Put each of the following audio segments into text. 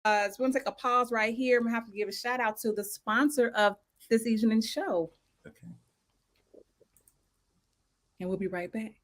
So we're gonna take a pause right here. I'm gonna have to give a shout out to the sponsor of this evening's show, Okay. and we'll be right back.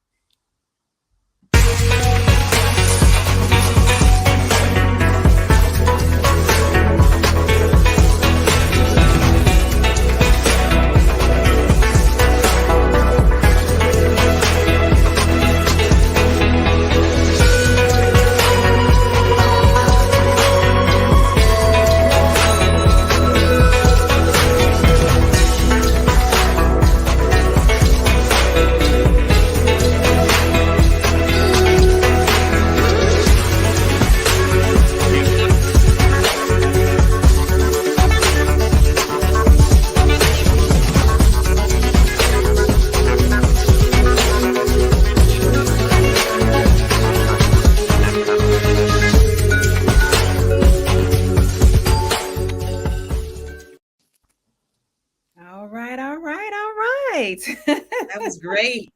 All right, all right, all right. That was great.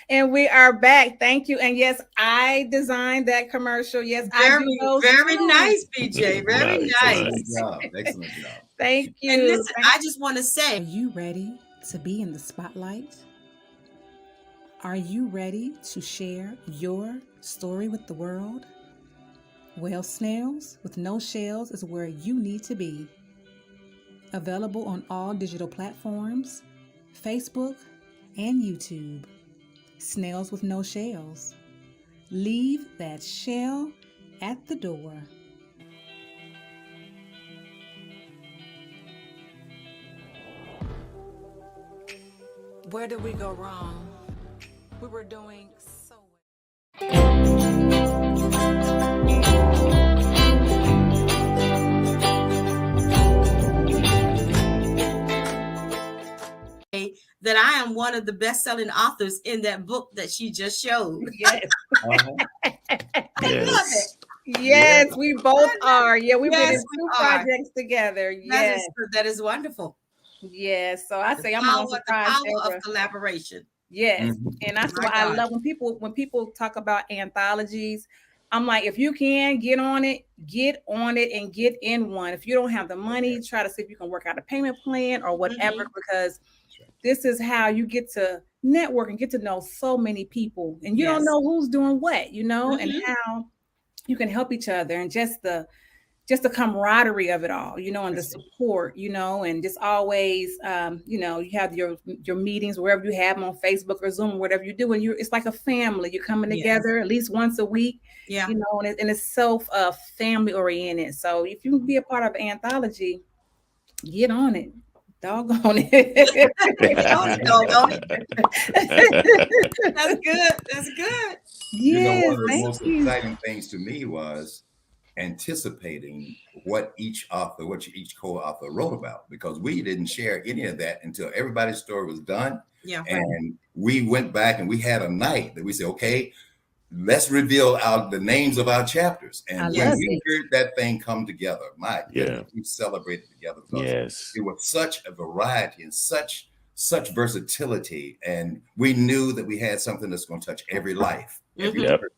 And we are back. Thank you. And yes, I designed that commercial. Yes, I do Very, those very too. nice, BJ. Very Nice, nice. Excellent nice. job. Excellent job. Thank you. And listen, I just want to Are say, you ready to be in the spotlight? Are you ready to share your story with the world? Well, Snails with No Shells is where you need to be. Available on all digital platforms, Facebook, and YouTube. Snails with No Shells. Leave that shell at the door. Where did we go wrong? We were doing so that I am one of the best-selling authors in that book that she just showed. Yes. Uh-huh. I love it. Yes, we both are. Yeah, we've been in Yes, we two are. projects together. Yes. That is wonderful. Yes. So I say I'm Power, most the surprised power ever. of collaboration. Yes. Mhm. And that's My why I God. love when people talk about anthologies. I'm like, if you can get on it and get in one. If you don't have the money, try to see if you can work out a payment plan or whatever, because this is how you get to network and get to know so many people. And you don't Yes. know who's doing what, you know, and Mhm. how you can help each other, and just the camaraderie of it all, you know, and the support, you know, and just always, you know, you have your meetings wherever you have them, on Facebook or Zoom, or whatever you do, and it's like a family. You're coming Yes. together at least once a week, Yeah. you know, and it's so family oriented. So if you can be a part of an anthology, get on it. Doggone it. Doggone it. That's good. That's good. You know, Yes, one of the thank most you. exciting things to me was anticipating what each co-author wrote about, because we didn't share any of that until everybody's story was done. Yeah. And we went back and we had a night that we said, okay, let's reveal the names of our chapters. I And love when we it. heard that thing come together, my goodness, we celebrated together because Yes. it was such a variety and such versatility, and we knew that we had something that's going to touch every life. Every Mhm. Yep. person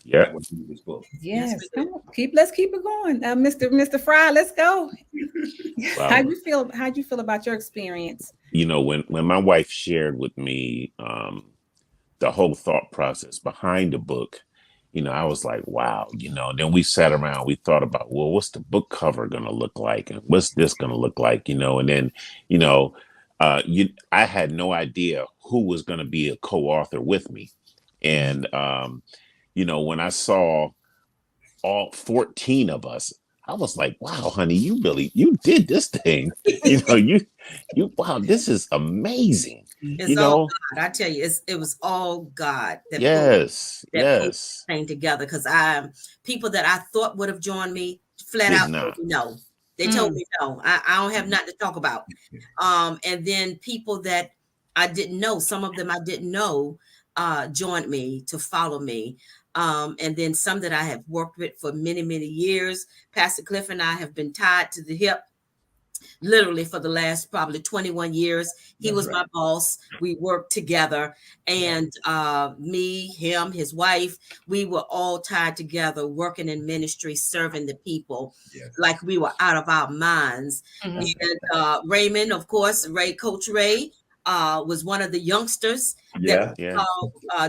Yep. that was in this book. Yes, we come did. on, let's keep it going, Mr. Fry. Let's go. Wow. How'd you feel about your experience? You know, when my wife shared with me the whole thought process behind the book, you know, I was like, wow, you know. Then we sat around, we thought about, well, what's the book cover gonna look like, and what's this gonna look like, you know. And then, you know, I had no idea who was gonna be a co-author with me, and you know, when I saw all 14 of us, I was like, wow, honey, you did this thing. You know, wow, this is amazing. It's You all know, God. I tell you, it was all God that yes, pulled yes, thing together. Because people that I thought would have joined me flat did out not. told me no. They told me no. I don't have nothing to talk about. And then people that I didn't know, some of them I didn't know, joined me to follow me. And then some that I have worked with for many, many years. Pastor Cliff and I have been tied to the hip literally for the last probably 21 years. He That's was right. my boss. We worked together, and me, him, his wife, we were all tied together, working in ministry, serving the people Yes. like we were out of our minds. Mhm. And Raymond, of course, Coach Ray, was one of the youngsters Yeah. Yeah.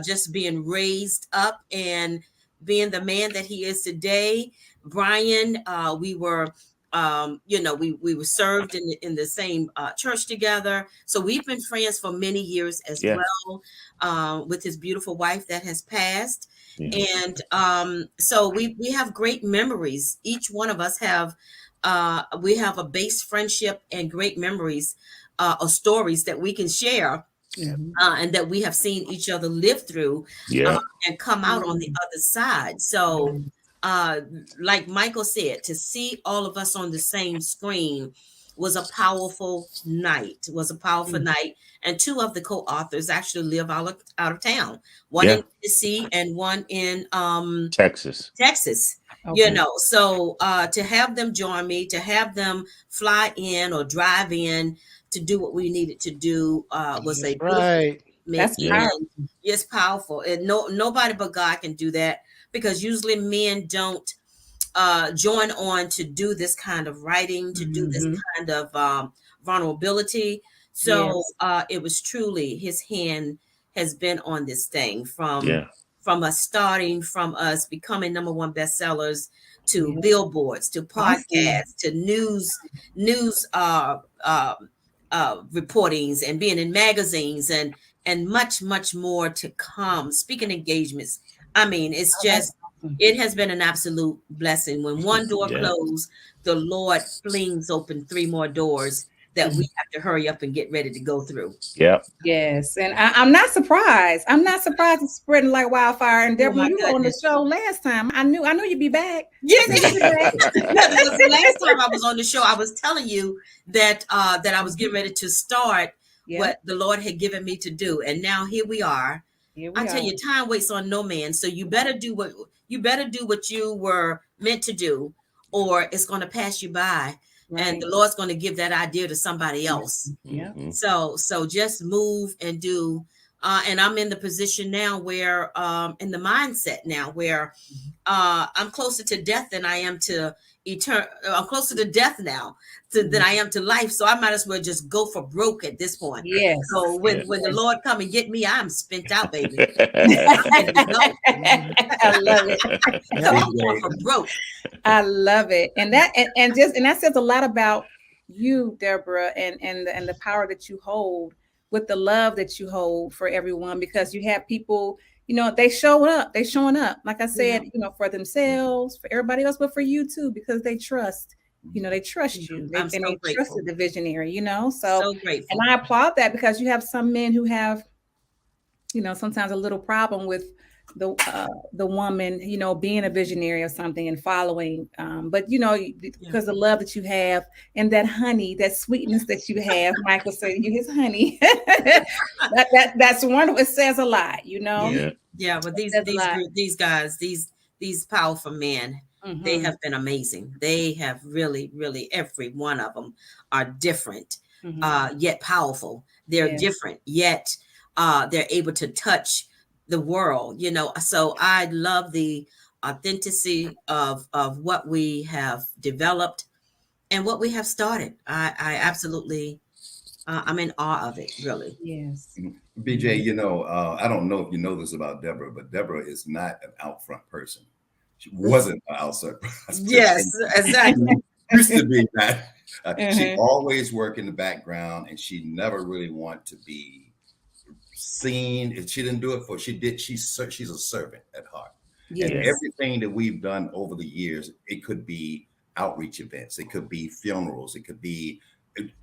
just being raised up and being the man that he is today. Brian, we were we were served in the same church together, so we've been friends for many years as Yeah. well, with his beautiful wife that has passed. Yeah. And so we have great memories. Each one of us have we have a base friendship and great memories or stories that we can share, Mhm. and that we have seen each other live through Yeah. and come out on the other side. So like Michael said, to see all of us on the same screen was a powerful night. And two of the co-authors actually live out of town. One Yeah. in Tennessee and one in Texas. Texas. Okay. So to have them join me, to have them fly in or drive in to do what we needed to do was a beautiful Right. That's and powerful. it's powerful. And nobody but God can do that, because usually men don't join on to do this kind of writing, to do this kind of vulnerability. So it was truly his hand has been on this thing Yeah. from us starting, from us becoming #1 bestsellers, to billboards, to podcasts, to news reportings, and being in magazines, and much more to come. Speaking engagements. I mean, it's just it has been an absolute blessing. When one door Yeah. closed, the Lord flings open 3 more doors that we have to hurry up and get ready to go through. Yeah. Yes, and I'm not surprised. I'm not surprised it's spreading like wildfire. And Deborah, my you were on the goodness. show last time. I knew you'd be back. Yes, because the last time I was on the show, I was telling you that that I was getting ready to start Yeah, what the Lord had given me to do, and now here we are. here we I tell are. you, time waits on no man. So you better do what you were meant to do, or it's going to pass you by, and Right. the Lord's going to give that idea to somebody else. Yeah. Mhm. So just move and do. And I'm in the position now where, in the mindset now where I'm closer to death than I am to I'm closer to death now than I am to life. So I might as well just go for broke at this point. Yes. So when Yeah. the Lord come and get me, I'm spent out, baby. I love it. So I'm going for broke. I love it. And that says a lot about you, Deborah, and the power that you hold, with the love that you hold for everyone, because you have people, they're showing up, like I said, for themselves, for everybody else, but for you too, because they trust, they trust you. I'm so They grateful. trusted the visionary, so So grateful. and I applaud that, because you have some men who have, sometimes a little problem with the woman, being a visionary or something and following. But because the love that you have and that honey, that sweetness that you have, Michael said you his honey. that's wonderful. It says a lot, Yeah. Yeah, but That's a lot. these guys, these powerful men, they Mhm. have been amazing. They have really, every one of them are different, Mhm. yet powerful. They're Yeah. different, yet they're able to touch the world. So I love the authenticity of what we have developed and what we have started. I absolutely, I'm in awe of it, really. Yes. BJ, I don't know if you know this about Deborah, but Deborah is not an out front person. She wasn't an outside person. Yes, exactly. Used to be that. She Mhm. always worked in the background, and she never really wanted to be seen. If she didn't do it she's a servant at heart. Yes. And everything that we've done over the years, it could be outreach events, it could be funerals, it could be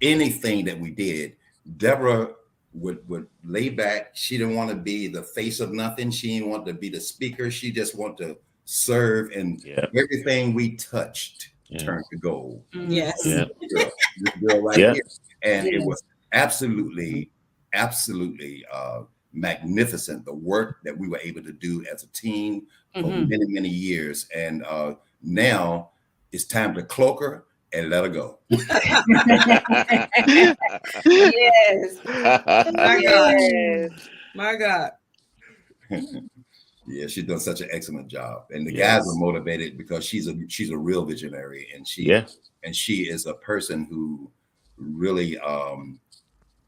anything that we did. Deborah would lay back. She didn't want to be the face of nothing. She didn't want to be the speaker. She just wanted to serve, and Yeah. everything we touched Yeah. turned to gold. Mhm. Yes. Yeah. This girl right Yeah. here. And it Yes. was absolutely magnificent, the work that we were able to do as a team for Mhm. many years. And now it's time to cloak her and let her go. Yes. My God. Yes. My God. Yeah, she's done such an excellent job, and the Yes. guys are motivated because she's a real visionary, and she Yeah. is a person who really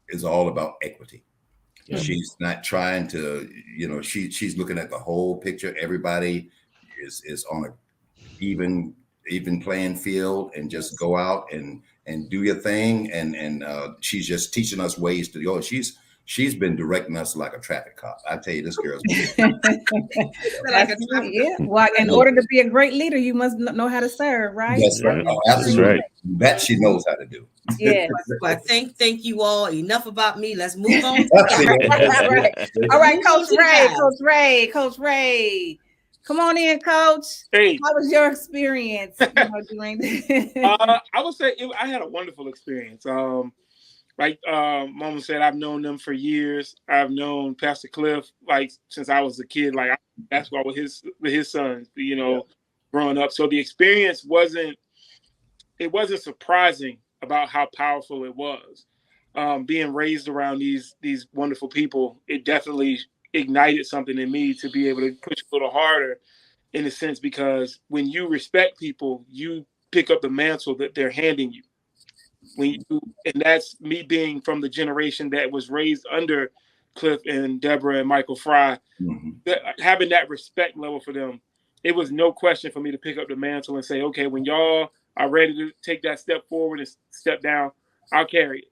is all about equity. Yeah. She's not trying to, she's looking at the whole picture. Everybody is on a even playing field, and just go out and do your thing. And she's just teaching us ways to go. She's been directing us like a traffic cop. I tell you, this girl's Like a traffic- Yeah. Well, in order to be a great leader, you must know how to serve, right? That's right. Yeah, Oh, that's absolutely. right. That she knows how to do. Yeah. Well, thank you all. Enough about me. Let's move on. Right. All right, Move Coach on to the Ray, guys. Coach Ray. Come on in, Coach. Hey, How was your experience doing this? I would say I had a wonderful experience. Like Mama said, I've known them for years. I've known Pastor Cliff like since I was a kid. Like that's why with his sons, growing up. So the experience wasn't surprising about how powerful it was. Being raised around these wonderful people, it definitely ignited something in me to be able to push a little harder, in a sense, because when you respect people, you pick up the mantle that they're handing you. And that's me being from the generation that was raised under Cliff and Deborah and Michael Fry, having that respect level for them. It was no question for me to pick up the mantle and say, okay, when y'all are ready to take that step forward and step down, I'll carry it.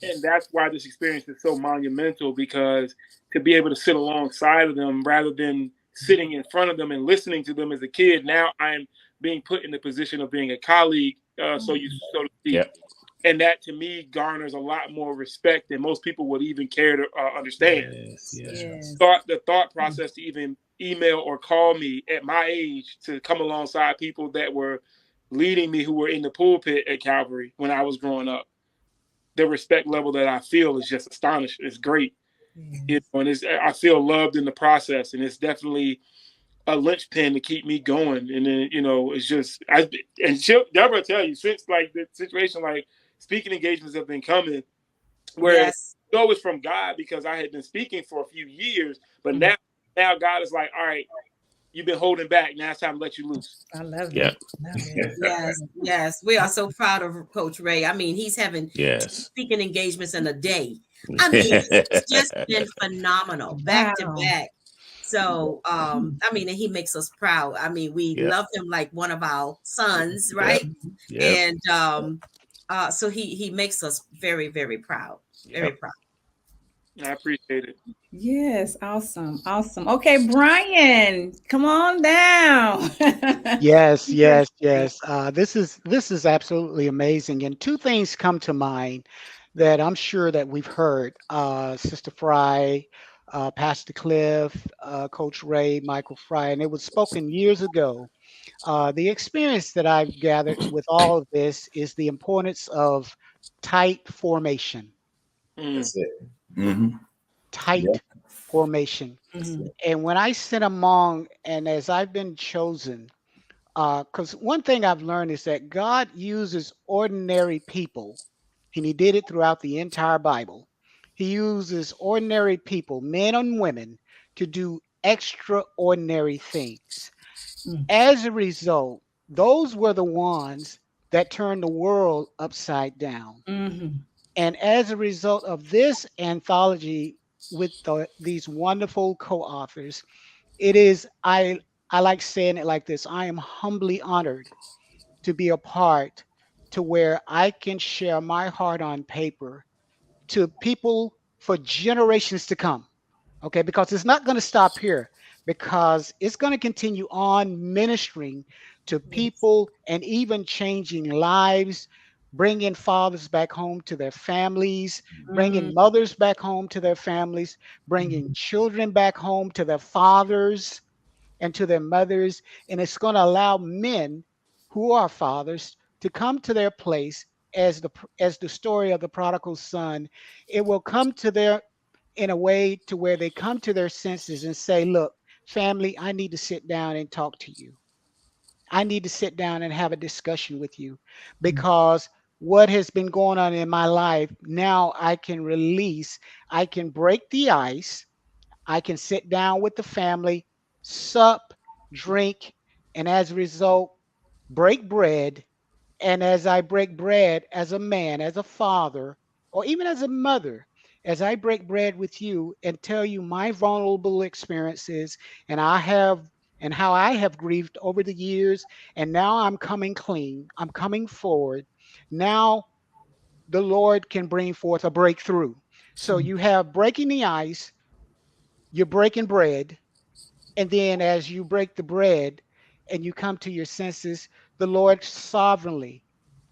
And that's why this experience is so monumental, because to be able to sit alongside of them rather than sitting in front of them and listening to them as a kid, now I'm being put in the position of being a colleague, so to speak. Yep. And that to me garners a lot more respect than most people would even care to understand. Yes. The thought process to even email or call me at my age to come alongside people that were leading me, who were in the pulpit at Calvary when I was growing up. The respect level that I feel is just astonishing. It's great. And I feel loved in the process, and it's definitely a linchpin to keep me going. And then, it's just, Deborah will tell you, since like the situation, like speaking engagements have been coming, where Yes. it was from God, because I had been speaking for a few years, but now God is like, all right, you've been holding back. Now it's time to let you loose. I love Yeah. it. Yes. We are so proud of Coach Ray. I mean, he's having speaking engagements in a day. I mean, it's just been phenomenal, back to back. So, I mean, and he makes us proud. I mean, we love him like one of our sons, right? Yep. And so he makes us very, very proud. Very proud. I appreciate it. Yes, awesome. Okay, Brian, come on down. Yes. This is absolutely amazing. And two things come to mind that I'm sure that we've heard. Sister Fry, Pastor Cliff, Coach Ray, Michael Fry, and it was spoken years ago. The experience that I've gathered with all of this is the importance of tight formation. That's it. Mm-hmm. Tight formation. Mhm. And when I sit among, and as I've been chosen, because one thing I've learned is that God uses ordinary people, and he did it throughout the entire Bible. He uses ordinary people, men and women, to do extraordinary things. As a result, those were the ones that turned the world upside down. And as a result of this anthology with these wonderful co-authors, it is, I like saying it like this: I am humbly honored to be a part to where I can share my heart on paper to people for generations to come. Okay, because it's not going to stop here, because it's going to continue on ministering to people and even changing lives, bringing fathers back home to their families, bringing mothers back home to their families, bringing children back home to their fathers and to their mothers. And it's going to allow men who are fathers to come to their place as the story of the prodigal son. It will come to their, in a way to where they come to their senses and say, look, family, I need to sit down and talk to you. I need to sit down and have a discussion with you, because what has been going on in my life, now I can release, I can break the ice, I can sit down with the family, sup, drink, and as a result, break bread. And as I break bread as a man, as a father, or even as a mother, as I break bread with you and tell you my vulnerable experiences and how I have grieved over the years, and now I'm coming clean, I'm coming forward. Now the Lord can bring forth a breakthrough. So you have breaking the ice, you're breaking bread, and then as you break the bread and you come to your senses, the Lord sovereignly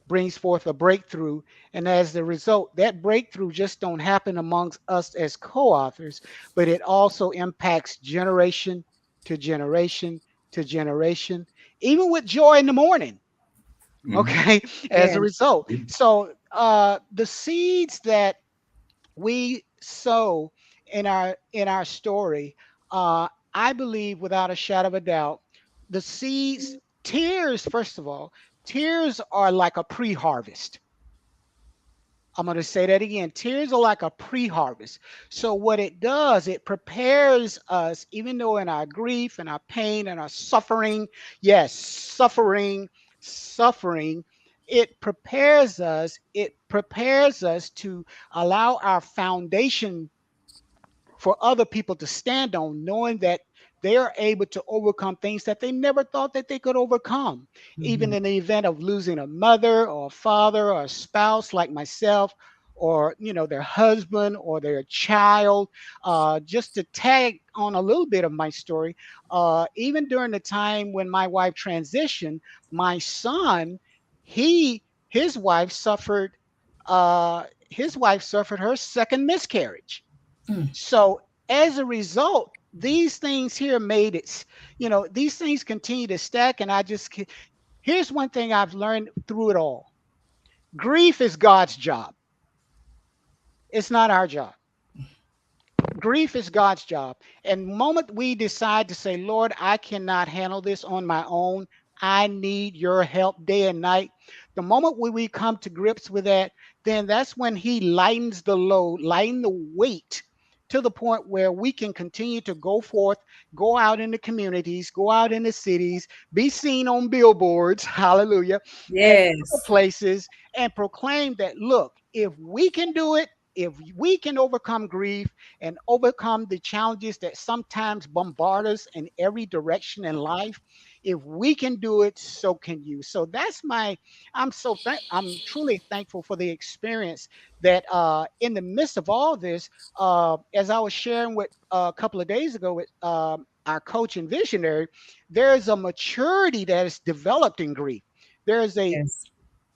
brings forth a breakthrough. And as the result, that breakthrough just don't happen amongst us as co-authors, but it also impacts generation to generation to generation, even with Joy in the Morning. Okay. As a Yes. result. So the seeds that we sow in our story, I believe without a shadow of a doubt, the seeds, tears, first of all, tears are like a pre-harvest. I'm going to say that again. Tears are like a pre-harvest. So what it does, it prepares us, even though in our grief and our pain and our suffering, yes, suffering, it prepares us. It prepares us to allow our foundation for other people to stand on, knowing that they are able to overcome things that they never thought that they could overcome. Even in the event of losing a mother or a father or a spouse like myself, or their husband or their child. Just to tag on a little bit of my story, even during the time when my wife transitioned, my son, he his wife suffered her second miscarriage. Mm. So as a result, these things here made it, these things continue to stack. And here's one thing I've learned through it all. Grief is God's job. It's not our job. Grief is God's job. And the moment we decide to say, Lord, I cannot handle this on my own, I need your help day and night. The moment when we come to grips with that, then that's when he lightens the load, lighten the weight to the point where we can continue to go forth, go out in the communities, go out in the cities, be seen on billboards, hallelujah, and other Yes. places, and proclaim that, look, if we can do it, if we can overcome grief and overcome the challenges that sometimes bombard us in every direction in life, if we can do it, so can you. So that's I'm truly thankful for the experience that in the midst of all this, as I was sharing with a couple of days ago with our coach and visionary, there's a maturity that is developed in grief. There's a Yes.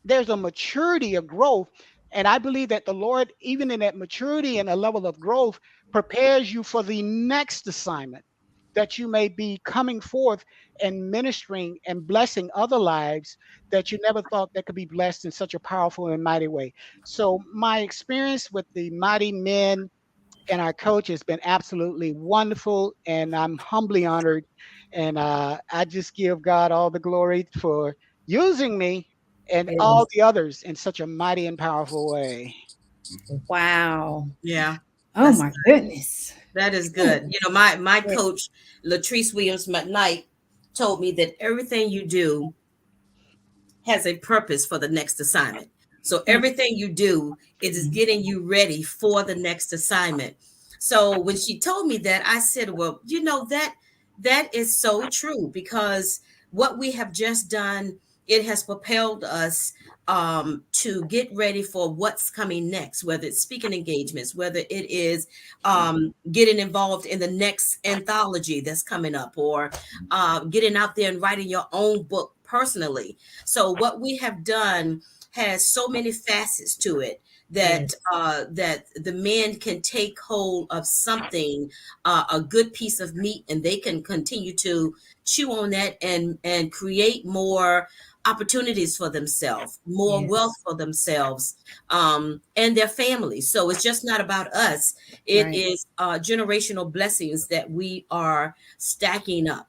there's a maturity of growth. And I believe that the Lord, even in that maturity and a level of growth, prepares you for the next assignment, that you may be coming forth and ministering and blessing other lives that you never thought that could be blessed in such a powerful and mighty way. So my experience with the mighty men and our coach has been absolutely wonderful, and I'm humbly honored. And I just give God all the glory for using me and all Yes. the others in such a mighty and powerful way. Wow. Yeah, Oh that's my goodness. that is good. My Yeah. coach, Latrice Williams McKnight, told me that everything you do has a purpose for the next assignment. So Mm. everything you do is getting you ready for the next assignment. So when she told me that, I said, well, that is so true, because what we have just done, it has propelled us to get ready for what's coming next, whether it's speaking engagements, whether it is getting involved in the next anthology that's coming up, or getting out there and writing your own book personally. So what we have done has so many facets to it that Yes. that the men can take hold of something, a good piece of meat, and they can continue to chew on that and create more opportunities for themselves, more wealth Yes. for themselves, and their families. So it's just not about us. It Right. is generational blessings that we are stacking up.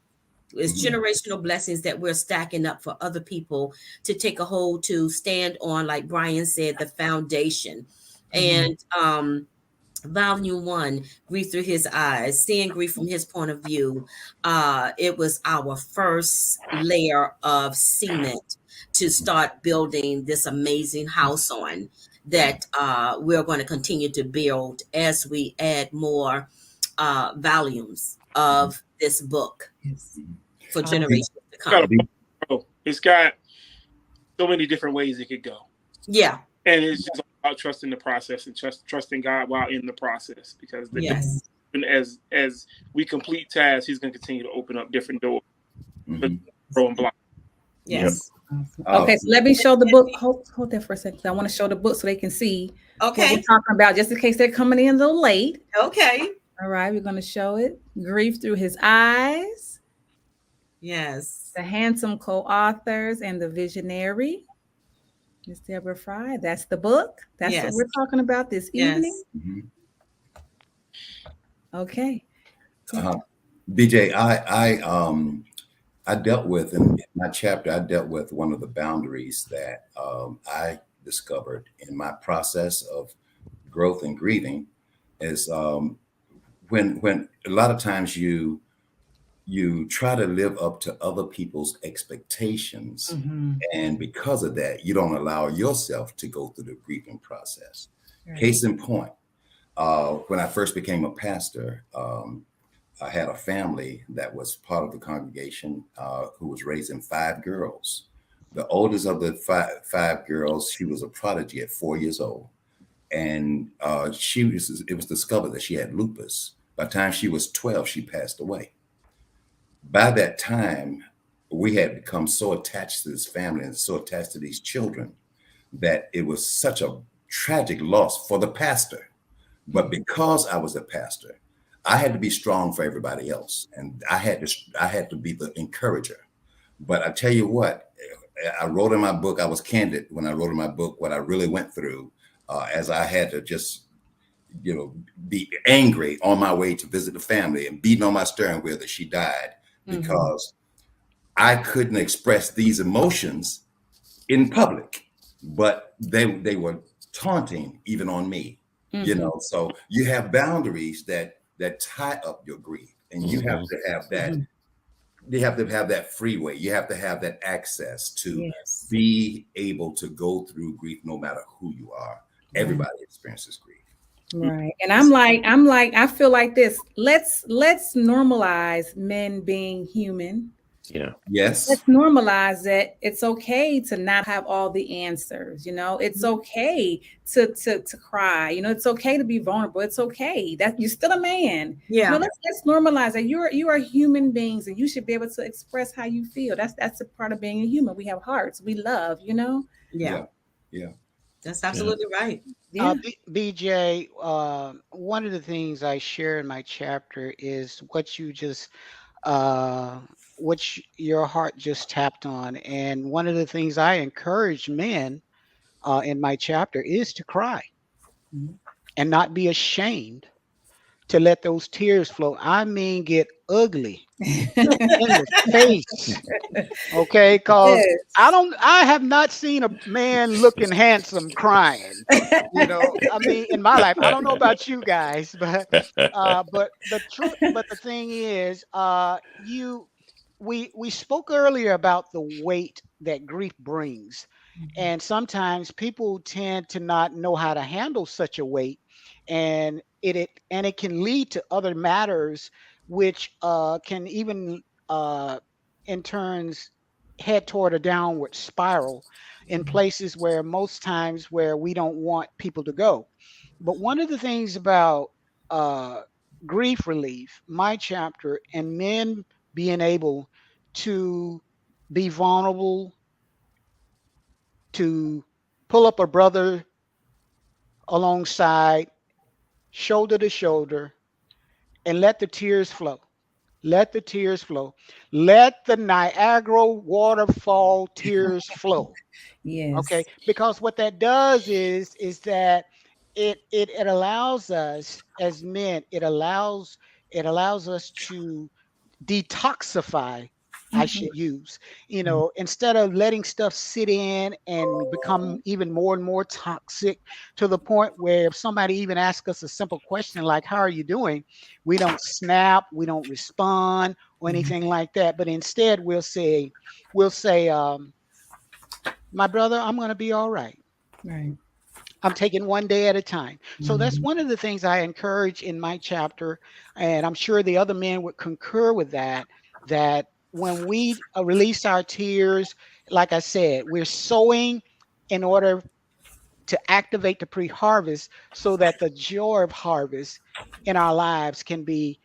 It's generational blessings that we're stacking up for other people to take a hold, to stand on, like Brian said, the foundation. And volume 1, Grief Through His Eyes, seeing grief from his point of view. It was our first layer of cement to start building this amazing house on, that we're going to continue to build as we add more volumes of this book for generations to come. It's got so many different ways it could go. Yeah. And it's just about trusting the process and trusting God while in the process, because as we complete tasks, He's going to continue to open up different doors. Yes. Okay, so let me show the book. Hold there for a second. I want to show the book so they can see what we're talking about, just in case they're coming in a little late. Okay. All right, we're going to show it. Grief Through His Eyes. Yes. The handsome co-authors and the visionary, Miss Deborah Fry. That's the book. That's what we're talking about this evening. Okay. BJ, I dealt with in my chapter. I dealt with one of the boundaries that I discovered in my process of growth and grieving is when a lot of times you try to live up to other people's expectations, and because of that, you don't allow yourself to go through the grieving process. Right. Case in point, when I first became a pastor, I had a family that was part of the congregation who was raising 5 girls. The oldest of the five girls, she was a prodigy at 4 years old. And it was discovered that she had lupus. By the time she was 12, she passed away. By that time, we had become so attached to this family and so attached to these children that it was such a tragic loss for the pastor. But because I was a pastor, I had to be strong for everybody else. And I had to be the encourager. But I tell you what, I wrote in my book, I was candid when I wrote in my book what I really went through, as I had to just, be angry on my way to visit the family and beating on my steering wheel that she died, because I couldn't express these emotions in public, but they were taunting even on me, so you have boundaries that tie up your grief, and you have to have that. You have to have that freeway. You have to have that access to be able to go through grief, no matter who you are. Everybody experiences grief. Right. And I'm like, I feel like this. Let's normalize men being human. Yeah. Yes. Let's normalize that it's okay to not have all the answers. It's okay to cry. It's okay to be vulnerable. It's okay that you're still a man. Yeah. Let's normalize that you are human beings, and you should be able to express how you feel. That's a part of being a human. We have hearts. We love. Yeah. That's absolutely right. Yeah. BJ, one of the things I share in my chapter is what you just which your heart just tapped on. And one of the things I encourage men in my chapter is to cry and not be ashamed to let those tears flow. I mean, get ugly in the face. Okay, because I have not seen a man looking handsome crying. I mean, in my life, I don't know about you guys, but the thing is, we spoke earlier about the weight that grief brings, and sometimes people tend to not know how to handle such a weight, and it can lead to other matters, which can even in turns head toward a downward spiral in places where most times where we don't want people to go. But one of the things about grief relief, my chapter, and men being able to be vulnerable, to pull up a brother alongside, shoulder to shoulder, and let the tears flow. Let the tears flow. Let the Niagara waterfall tears flow. Yes. Okay. Because what that does is that it allows us as men, it allows us to detoxify I Mhm. should use. Instead of letting stuff sit in and become even more and more toxic to the point where if somebody even asks us a simple question like, how are you doing? We don't snap, we don't respond or anything like that. But instead we'll say, my brother, I'm going to be all right. Right. I'm taking one day at a time. So that's Mhm. one of the things I encourage in my chapter. And I'm sure the other men would concur with that when we release our tears, like I said, we're sowing in order to activate the pre-harvest so that the joy of harvest in our lives can be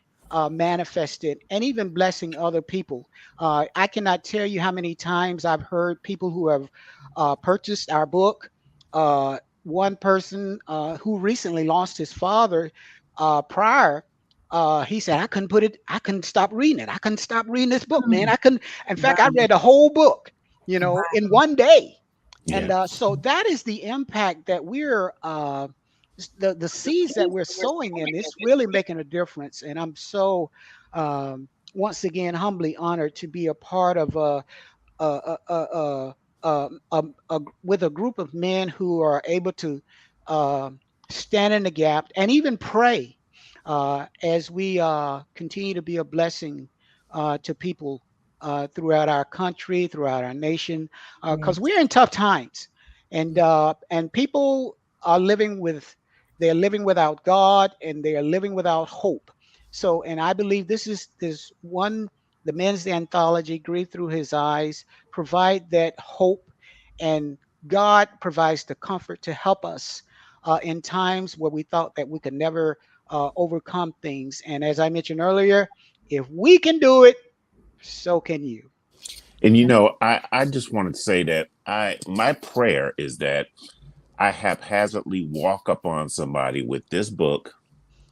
manifested and even blessing other people. I cannot tell you how many times I've heard people who have purchased our book. One person who recently lost his father prior, he said, I couldn't stop reading it. I couldn't stop reading this book, man. I couldn't, in fact, I Wow. read the whole book, in one day. And Yeah. so that is the impact that we're the seeds that we're sowing in. It's really making a difference. And I'm so once again humbly honored to be a part of a, a, a, with a group of men who are able to uh, stand in the gap and even pray as we continue to be a blessing to people throughout our country, throughout our nation, because Yes. we're in tough times, and people are they're living without God and they are living without hope. So, and I believe this one, the men's anthology, Grief Through His Eyes, provide that hope, and God provides the comfort to help us in times where we thought that we could never overcome things. And as I mentioned earlier, if we can do it, so can you. And I just wanted to say that my prayer is that I haphazardly walk up on somebody with this book,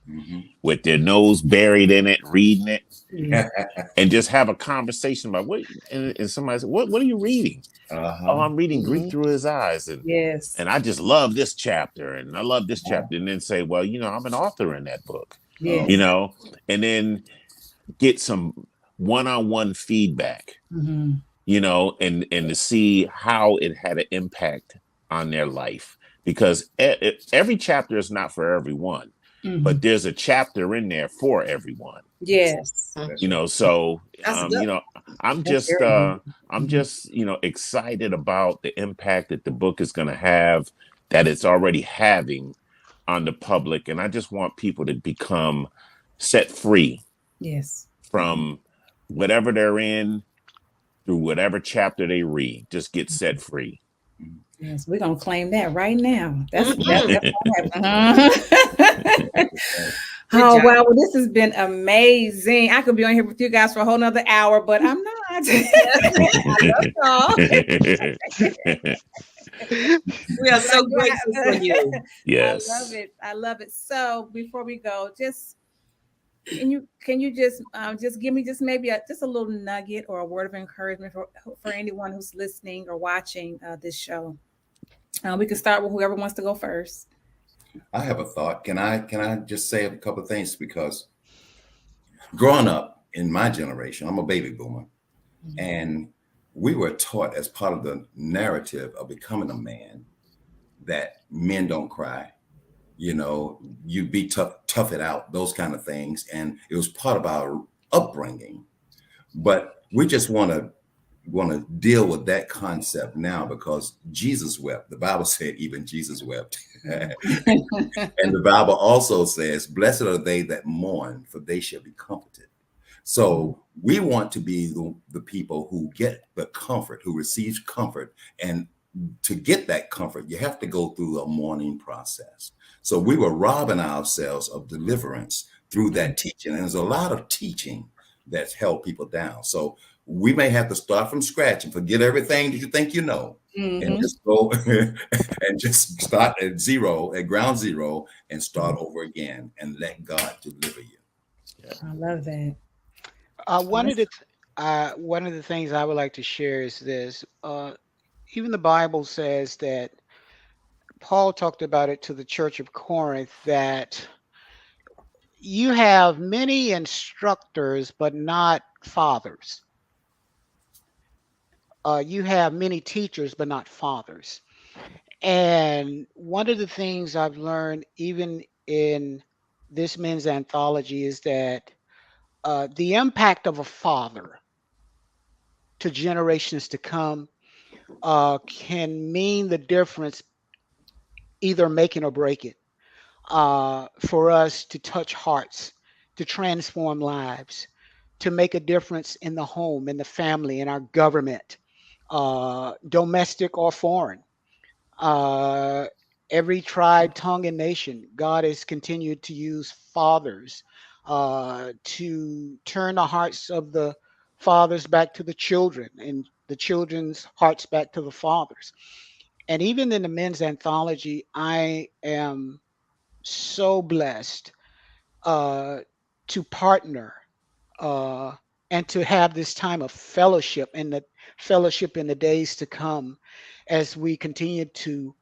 Mhm. with their nose buried in it, reading it, Mm. and just have a conversation about what. And somebody said, "What are you reading?" Oh, Uh-huh. I'm reading Grief Mhm. Through His Eyes, and Yes. I just love this chapter, and I love this chapter, and then say, "Well, I'm an author in that book," Oh, you Yes. know, and then get some one-on-one feedback, Mhm. and to see how it had an impact on their life, because every chapter is not for everyone, but Mhm. there's a chapter in there for everyone. Yes. that's right. So That's good. I'm That's just very good. Mhm. excited about the impact that the book is going to have, that it's already having on the public, and I just want people to become set free Yes. from whatever they're in, through whatever chapter they read. Just get set free. Mhm. Yes. We're gonna claim that right now. Mhm. That's gonna happen. Uh-huh. Good Oh job. wow, well, this has been amazing. I could be on here with you guys for a whole nother hour, but I'm not. That's We are but I so do grateful for you. I love Yes. it. I love it. So before we go, just can you just give me just maybe just a little nugget or a word of encouragement for anyone who's listening or watching this show? We can start with whoever wants to go first. I have a thought. Can I just say a couple of things? Because growing up in my generation, I'm a baby boomer, Mhm. and we were taught as part of the narrative of becoming a man that men don't cry. You be tough it out, those kind of things. And it was part of our upbringing. But we just want to deal with that concept now because Jesus wept. The Bible said even Jesus wept. And the Bible also says, blessed are they that mourn, for they shall be comforted. So we want to be the people who get the comfort, who receives comfort. And to get that comfort, you have to go through a mourning process. So we were robbing ourselves of deliverance through that teaching. And there's a lot of teaching that's held people down. So we may have to start from scratch and forget everything that you think you know, and Mhm. just go and just start at zero, at ground zero, and start over again and let God deliver you. I love that. One of Awesome. the things I would like to share is this. Even the Bible says that Paul talked about it to the church of Corinth, that you have many instructors, but not fathers. you have many teachers, but not fathers. And one of the things I've learned, even in this men's anthology, is that the impact of a father to generations to come can mean the difference, either making or breaking, for us to touch hearts, to transform lives, to make a difference in the home, in the family, in our government, domestic or foreign. Uh, every tribe, tongue, and nation, God has continued to use fathers to turn the hearts of the fathers back to the children and the children's hearts back to the fathers. And even in the men's anthology, I am so blessed uh, to partner uh, and to have this time of fellowship and the fellowship in the days to come as we continue to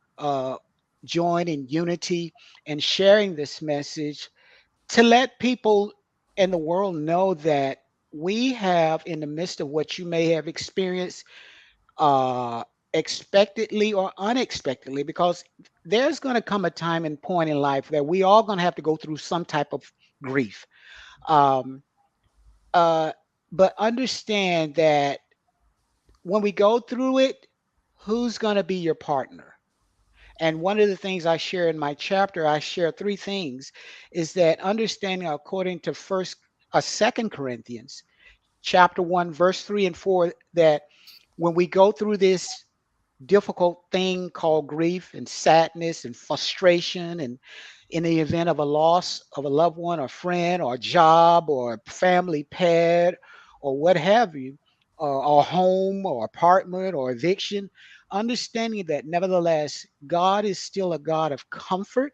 join in unity and sharing this message to let people in the world know that we have, in the midst of what you may have experienced, uh, expectedly or unexpectedly, because there's going to come a time and point in life that we all going to have to go through some type of grief. Um, uh, but understand that when we go through it, who's going to be your partner? And one of the things I share in my chapter, I share three things, is that understanding according to Second Corinthians, chapter 1, verse 3 and 4, that when we go through this difficult thing called grief and sadness and frustration, and in the event of a loss of a loved one or friend or job or family pet or what have you, or home or apartment or eviction, understanding that nevertheless God is still a God of comfort,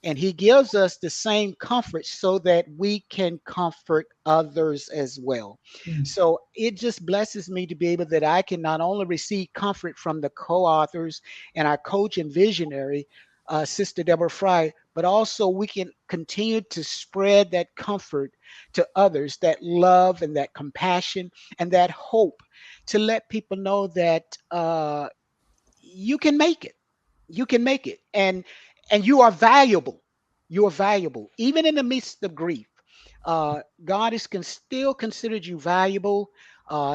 and he gives us the same comfort so that we can comfort others as well. So it just blesses me to be able that I can not only receive comfort from the co-authors and our coach and visionary, Sister Deborah Fry, but also we can continue to spread that comfort to others, that love and that compassion and that hope, to let people know that you can make it. You can make it, and you are valuable. You are valuable, even in the midst of grief. God is still considered you valuable.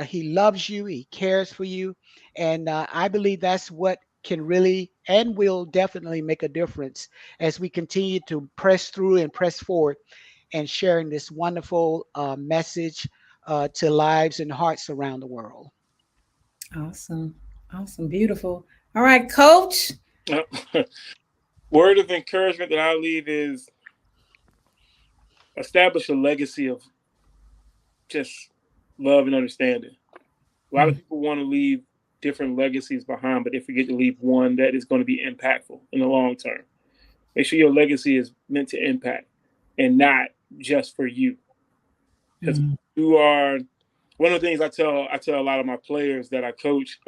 He loves you. He cares for you, and I believe that's what can really and will definitely make a difference as we continue to press through and press forward and sharing this wonderful message to lives and hearts around the world. Awesome. Awesome. Beautiful. All right, coach. Word of encouragement that I leave is establish a legacy of just love and understanding. A lot of people want to leave different legacies behind, but they forget to leave one that is going to be impactful in the long term. Make sure your legacy is meant to impact and not just for you. Because you are one of the things I tell a lot of my players that I coach,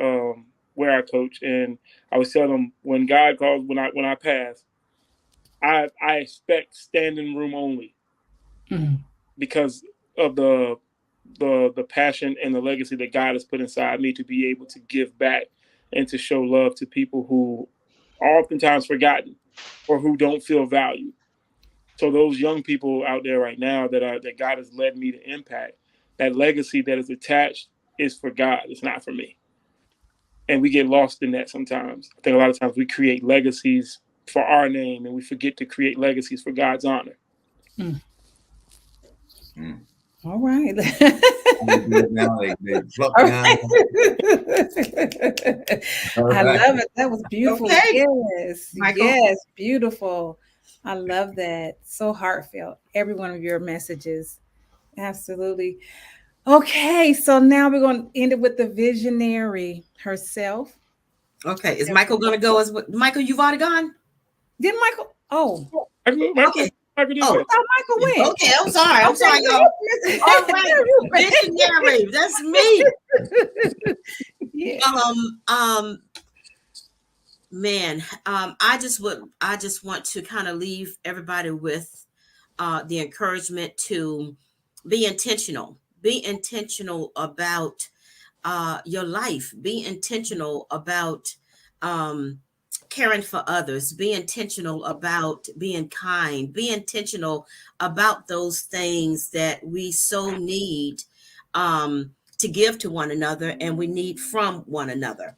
where I coach, and I always tell them when God calls, when I pass, I expect standing room only because of the passion and the legacy that God has put inside me to be able to give back and to show love to people who are oftentimes forgotten or who don't feel valued. So those young people out there right now that God has led me to impact, that legacy that is attached is for God. It's not for me. And we get lost in that sometimes. I think a lot of times we create legacies for our name and we forget to create legacies for God's honor. All right. I love it. That was beautiful. Okay. Yes. Michael? Yes. Beautiful. I love that. So heartfelt. Every one of your messages. Absolutely. Okay. So now we're going to end it with the visionary herself. Okay. Is Michael going to go as well? Michael, you've already gone? Did Michael? Oh. Okay. I thought Michael went. Okay, I'm sorry. I'm sorry, y'all. All right, visionary. That's me. Yeah. Man, I just want to kind of leave everybody with the encouragement to be intentional. Be intentional about your life. Be intentional about caring for others. Be intentional about being kind. Be intentional about those things that we so need to give to one another and we need from one another.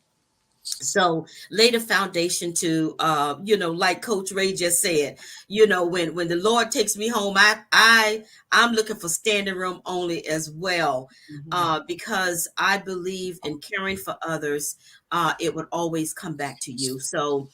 So lay the foundation to like Coach Ray just said, when the Lord takes me home, I'm looking for standing room only as well, because I believe in caring for others. It would always come back to you. So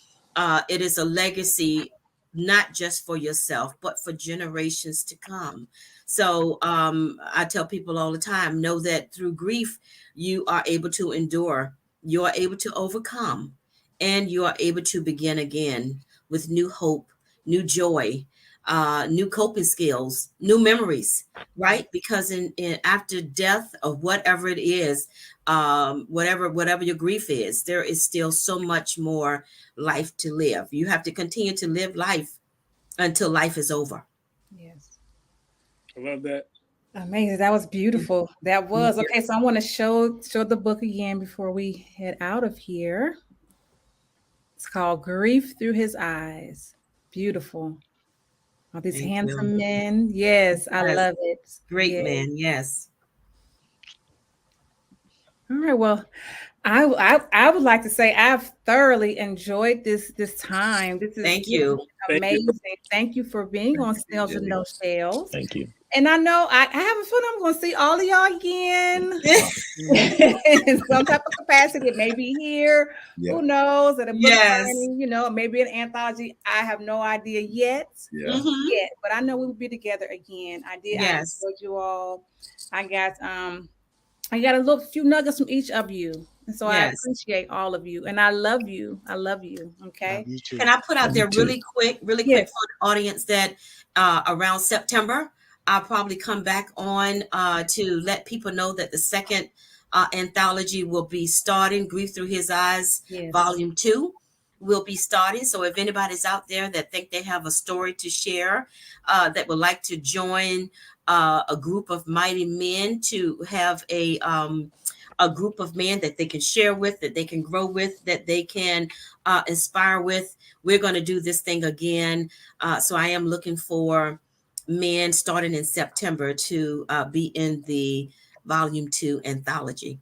it is a legacy, not just for yourself, but for generations to come. So I tell people all the time, know that through grief, you are able to endure. You are able to overcome, and you are able to begin again with new hope, new joy, new coping skills, new memories, right? Because in after death of whatever it is, whatever your grief is, there is still so much more life to live. You have to continue to live life until life is over. Yes. I love that. Amazing. That was beautiful. That was. Yes. Okay, so I want to show the book again before we head out of here. It's called Grief Through His Eyes. Beautiful. All these Thank handsome you. men. Yes, I Yes. love it. Great Yes. man. Yes. All right. Well, I would like to say I've thoroughly enjoyed this time. This is Thank you. amazing. Thank you for being on Snails with No Shells. Thank you. And I know I have a feeling I'm going to see all of y'all again in some type of capacity. It may be here. Yeah. Who knows? At a book Yes. signing, maybe an anthology. I have no idea yet. Yeah. Mhm. Yet, but I know we will be together again. I did. Yes. I enjoyed you all. I got a few nuggets from each of you. And so I Yes. appreciate all of you. And I love you. I love you. Okay. Love you too. Can I put out Love there you too. really quick Yes. for the audience that around September, I'll probably come back on to let people know that the second anthology will be starting. Grief Through His Eyes, Yes. Volume 2 will be starting. So if anybody's out there that think they have a story to share, that would like to join a group of mighty men to have a group of men that they can share with, that they can grow with, that they can inspire with, we're going to do this thing again. So I am looking for men starting in September to be in the Volume 2 anthology.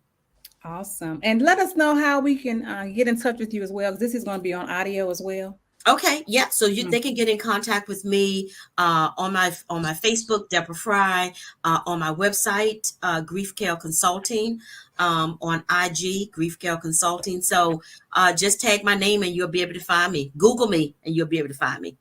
Awesome. And let us know how we can get in touch with you as well, because this is going to be on audio as well. Okay, yeah. So they can get in contact with me on my Facebook, Deborah Fry, on my website, Grief Care Consulting, on IG, Grief Care Consulting. So just tag my name and you'll be able to find me. Google me and you'll be able to find me.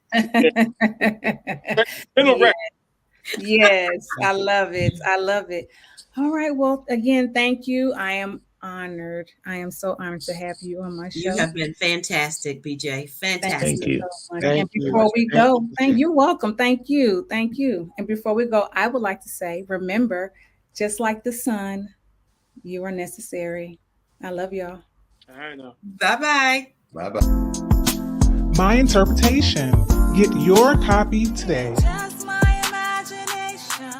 Yes, I love it. I love it. All right. Well, again, thank you. I am honored. I am so honored to have you on my show. You have been fantastic, BJ. Fantastic. Thank you. So much. Thank And you. before we Thank go, you. you're welcome. Thank you. Thank you. And before we go, I would like to say, remember, just like the sun, you are necessary. I love y'all. I know. Bye-bye. Bye-bye. My Interpretation. Get your copy today. Just my imagination,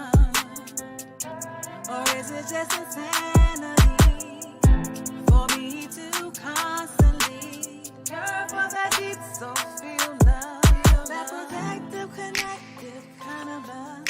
or is it just insanity for me to constantly care for that deep soul feel love, that protective, connective kind of love?